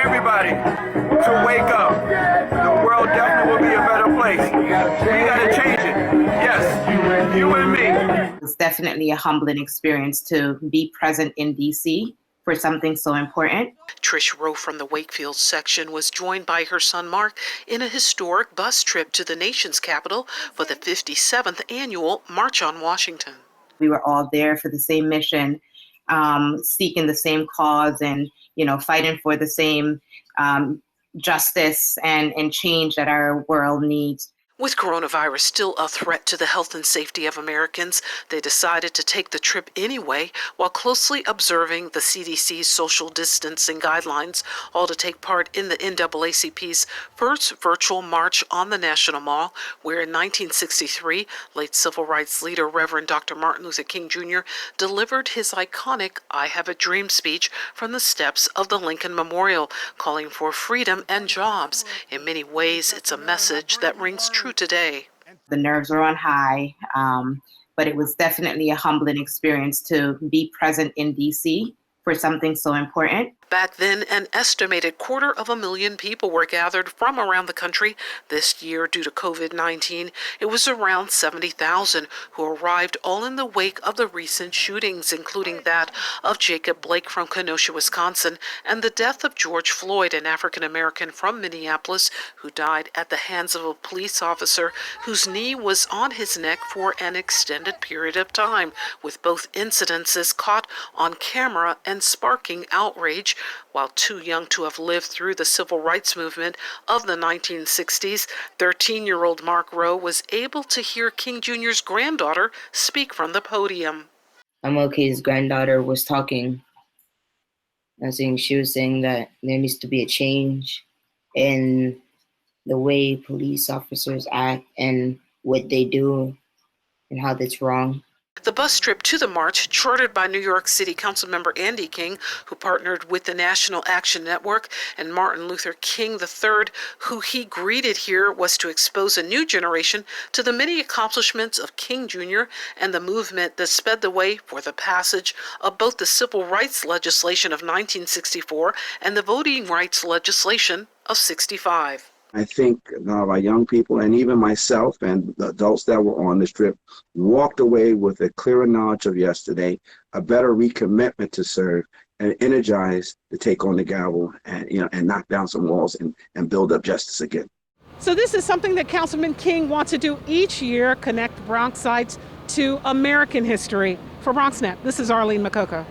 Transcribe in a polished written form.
everybody to wake up. The world definitely will be a better place. We gotta change it. Yes, you and me. It's definitely a humbling experience to be present in DC for something so important. Trish Rowe from the Wakefield section was joined by her son Marc in a historic bus trip to the nation's capital for the 57th annual March on Washington. We were all there for the same mission, seeking the same cause and, fighting for the same justice and change that our world needs. With coronavirus still a threat to the health and safety of Americans, they decided to take the trip anyway while closely observing the CDC's social distancing guidelines, all to take part in the NAACP's first virtual march on the National Mall, where in 1963, late civil rights leader Reverend Dr. Martin Luther King Jr. delivered his iconic I Have a Dream speech from the steps of the Lincoln Memorial, calling for freedom and jobs. In many ways, it's a message that rings true today. The nerves were on high, but it was definitely a humbling experience to be present in DC for something so important. Back then, an estimated 250,000 people were gathered from around the country. This year, due to COVID-19, it was around 70,000 who arrived, all in the wake of the recent shootings, including that of Jacob Blake from Kenosha, Wisconsin, and the death of George Floyd, an African-American from Minneapolis, who died at the hands of a police officer whose knee was on his neck for an extended period of time, with both incidences caught on camera and sparking outrage. While too young to have lived through the civil rights movement of the 1960s, 13-year-old Marc Rowe was able to hear King Jr.'s granddaughter speak from the podium. MLK's granddaughter was talking. She was saying that there needs to be a change in the way police officers act and what they do and how that's wrong. The bus trip to the march, chartered by New York City Councilmember Andy King, who partnered with the National Action Network, and Martin Luther King III, who he greeted here, was to expose a new generation to the many accomplishments of King Jr. and the movement that sped the way for the passage of both the civil rights legislation of 1964 and the voting rights legislation of 65. I think our young people and even myself and the adults that were on this trip walked away with a clearer knowledge of yesterday, a better recommitment to serve, and energized to take on the gavel and knock down some walls and build up justice again. So this is something that Councilman King wants to do each year, connect Bronxites to American history. For BronxNet, this is Arlene Makoko.